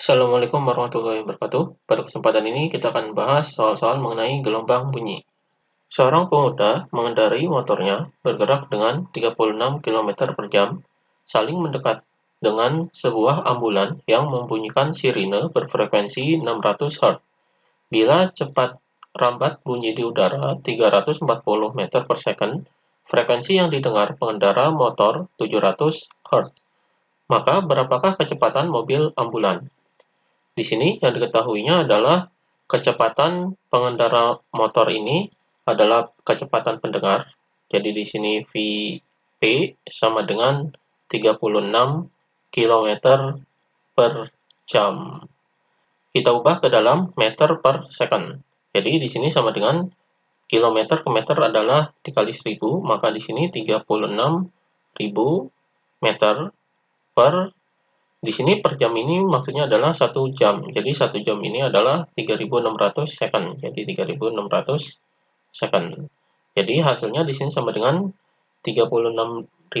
Assalamualaikum warahmatullahi wabarakatuh. Pada kesempatan ini kita akan bahas soal-soal mengenai gelombang bunyi. Seorang pemuda mengendarai motornya bergerak dengan 36 km per jam, saling mendekat dengan sebuah ambulan yang membunyikan sirine berfrekuensi 600 Hz. Bila cepat rambat bunyi di udara 340 meter per second, frekuensi yang didengar pengendara motor 700 Hz. Maka berapakah kecepatan mobil ambulan? Di sini yang diketahuinya adalah kecepatan pengendara motor ini adalah kecepatan pendengar. Jadi di sini Vp sama dengan 36 km per jam. Kita ubah ke dalam meter per second. Jadi di sini sama dengan kilometer ke meter adalah dikali 1000, maka di sini 36.000 meter per. Di sini per jam ini maksudnya adalah 1 jam. Jadi 1 jam ini adalah 3.600 second. Jadi 3.600 second. Jadi hasilnya di sini sama dengan 36.000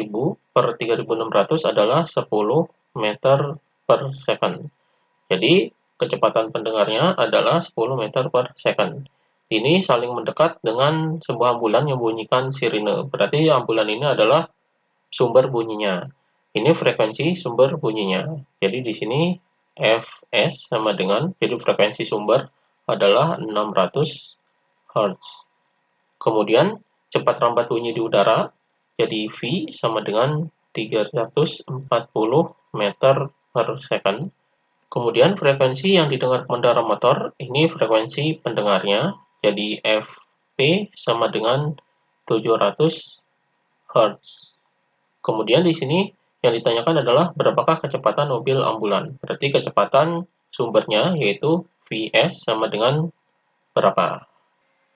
per 3.600 adalah 10 meter per second. Jadi kecepatan pendengarnya adalah 10 meter per second. Ini saling mendekat dengan sebuah ambulan yang bunyikan sirine. Berarti ambulan ini adalah sumber bunyinya. Ini frekuensi sumber bunyinya. Jadi di sini Fs sama dengan, jadi frekuensi sumber adalah 600 Hz. Kemudian cepat rambat bunyi di udara, jadi V sama dengan 340 meter per second. Kemudian frekuensi yang didengar pengendara motor, ini frekuensi pendengarnya, jadi Fp sama dengan 700 Hz. Kemudian di sini yang ditanyakan adalah berapakah kecepatan mobil ambulan. Berarti kecepatan sumbernya yaitu Vs sama dengan berapa.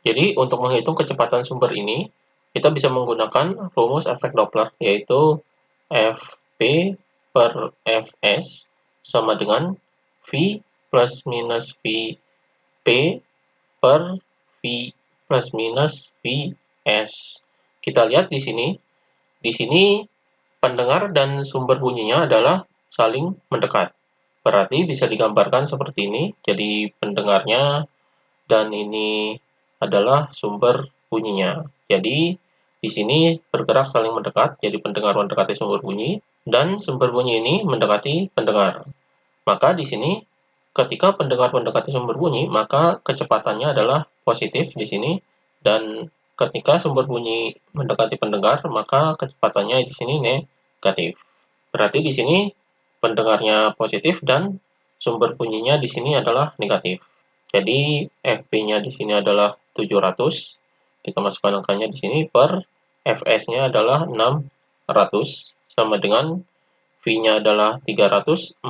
Jadi untuk menghitung kecepatan sumber ini, kita bisa menggunakan rumus efek Doppler, yaitu Fp per Fs sama dengan V plus minus Vp per V plus minus Vs. Kita lihat di sini. Di sini pendengar dan sumber bunyinya adalah saling mendekat. Berarti bisa digambarkan seperti ini. Jadi pendengarnya dan ini adalah sumber bunyinya. Jadi di sini bergerak saling mendekat. Jadi pendengar mendekati sumber bunyi dan sumber bunyi ini mendekati pendengar. Maka di sini ketika pendengar mendekati sumber bunyi, maka kecepatannya adalah positif di sini, dan ketika sumber bunyi mendekati pendengar, maka kecepatannya di sini negatif. Berarti di sini pendengarnya positif dan sumber bunyinya di sini adalah negatif. Jadi Fp-nya di sini adalah 700. Kita masukkan angkanya di sini per Fs-nya adalah 600 sama dengan V-nya adalah 340.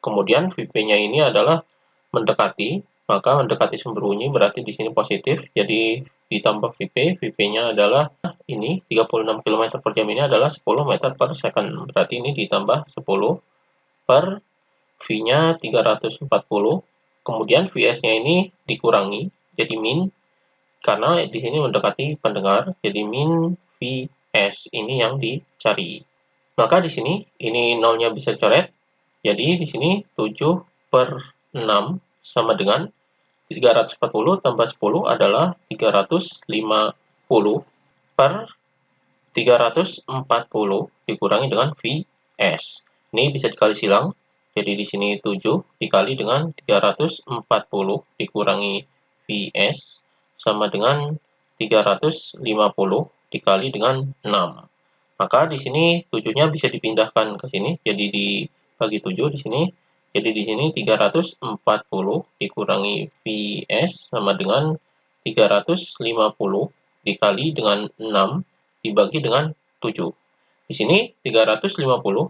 Kemudian Vp-nya ini adalah mendekati, maka mendekati sumber bunyi berarti di sini positif. Jadi ditambah Vp, Vp-nya adalah ini 36 km per jam ini adalah 10 meter per second. Berarti ini ditambah 10 per V-nya 340. Kemudian Vs-nya ini dikurangi jadi min, karena di sini mendekati pendengar, jadi min Vs ini yang dicari. Maka di sini ini nolnya bisa dicoret. Jadi di sini 7 per 6 sama dengan 340 tambah 10 adalah 350 per 340 dikurangi dengan Vs. Ini bisa dikali silang. Jadi di sini 7 dikali dengan 340 dikurangi Vs sama dengan 350 dikali dengan 6. Maka di sini 7-nya bisa dipindahkan ke sini, jadi dibagi 7 di sini. Jadi di sini 340 dikurangi Vs sama dengan 350 dikali dengan 6 dibagi dengan 7. Di sini 350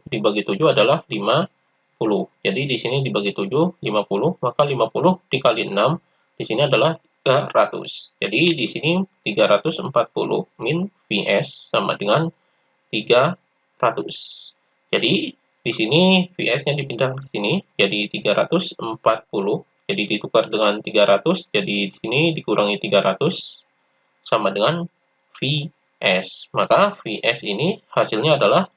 dibagi 7 adalah 50. Jadi di sini dibagi 7 50, maka 50 dikali 6 di sini adalah 300. Jadi di sini 340 min Vs sama dengan 300. Jadi di sini Vs-nya dipindahkan ke sini jadi 340. Jadi ditukar dengan 300, jadi di sini dikurangi 300 sama dengan Vs. Maka Vs ini hasilnya adalah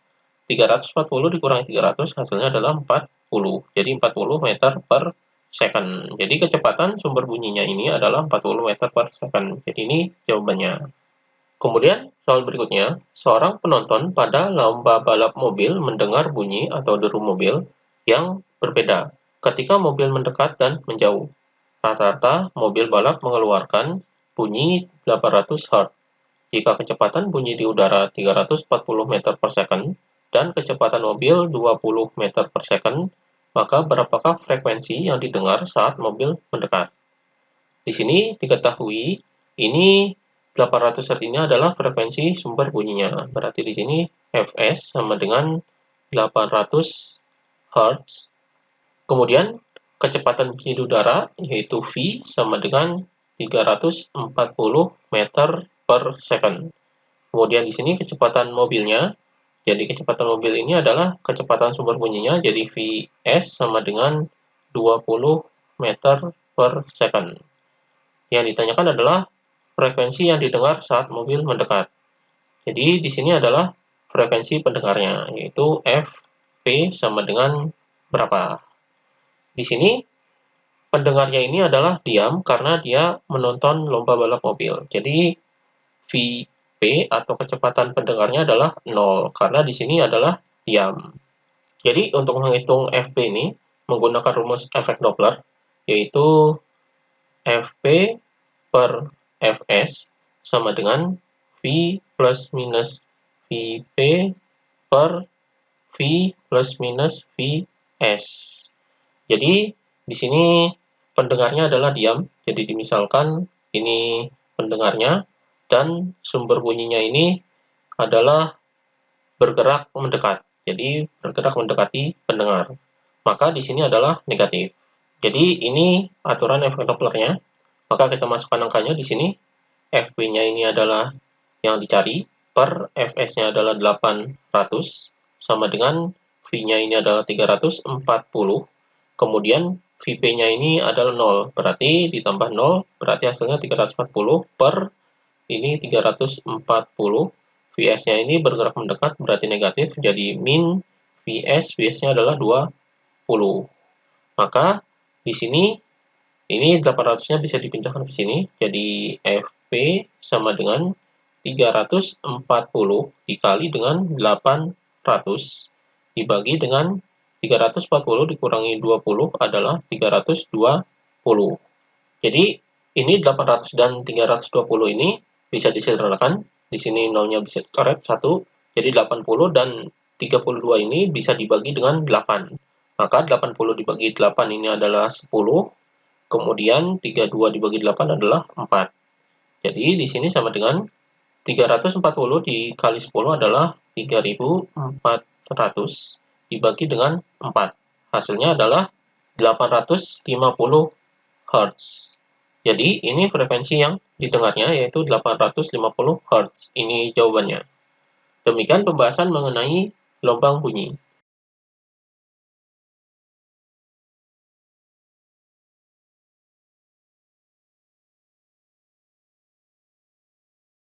340 dikurangi 300 hasilnya adalah 40. Jadi 40 meter per second. Jadi kecepatan sumber bunyinya ini adalah 40 meter per second. Jadi ini jawabannya. Kemudian soal berikutnya, seorang penonton pada lomba balap mobil mendengar bunyi atau deru mobil yang berbeda ketika mobil mendekat dan menjauh. Rata-rata mobil balap mengeluarkan bunyi 800 Hz. Jika kecepatan bunyi di udara 340 meter per second dan kecepatan mobil 20 meter per second, maka berapakah frekuensi yang didengar saat mobil mendekat? Di sini diketahui ini 800 Hz ini adalah frekuensi sumber bunyinya. Berarti di sini Fs sama dengan 800 Hz. Kemudian kecepatan bunyi di udara yaitu V sama dengan 340 meter per second. Kemudian di sini kecepatan mobilnya, jadi kecepatan mobil ini adalah kecepatan sumber bunyinya, jadi Vs sama dengan 20 meter per second. Yang ditanyakan adalah frekuensi yang didengar saat mobil mendekat. Jadi di sini adalah frekuensi pendengarnya, yaitu Fp sama dengan berapa. Di sini pendengarnya ini adalah diam karena dia menonton lomba balap mobil. Jadi Vp atau kecepatan pendengarnya adalah 0 karena di sini adalah diam. Jadi untuk menghitung Fp ini menggunakan rumus efek Doppler yaitu Fp per Fs sama dengan V plus minus Vp per V plus minus Vs. Jadi di sini pendengarnya adalah diam. Jadi dimisalkan ini pendengarnya dan sumber bunyinya ini adalah bergerak mendekat. Jadi bergerak mendekati pendengar. Maka di sini adalah negatif. Jadi ini aturan efek Dopplernya. Maka kita masukkan angkanya di sini. Fp-nya ini adalah yang dicari per Fs-nya adalah 800 sama dengan V-nya ini adalah 340. Kemudian Vp-nya ini adalah 0. Berarti ditambah 0 berarti hasilnya 340 per ini 340. Vs-nya ini bergerak mendekat berarti negatif, jadi min Vs, Vs-nya adalah 20. Maka di sini ini 800-nya bisa dipindahkan ke sini, jadi Fp sama dengan 340 dikali dengan 800 dibagi dengan 340 dikurangi 20 adalah 320. Jadi ini 800 dan 320 ini bisa disederhanakan. Di sini nolnya bisa dicoret 1. Jadi 80 dan 32 ini bisa dibagi dengan 8. Maka 80 dibagi 8 ini adalah 10. Kemudian 32 dibagi 8 adalah 4. Jadi di sini sama dengan 340 dikali 10 adalah 3400 dibagi dengan 4. Hasilnya adalah 850 Hz. Jadi ini frekuensi yang didengarnya yaitu 850 Hz. Ini jawabannya. Demikian pembahasan mengenai lubang bunyi.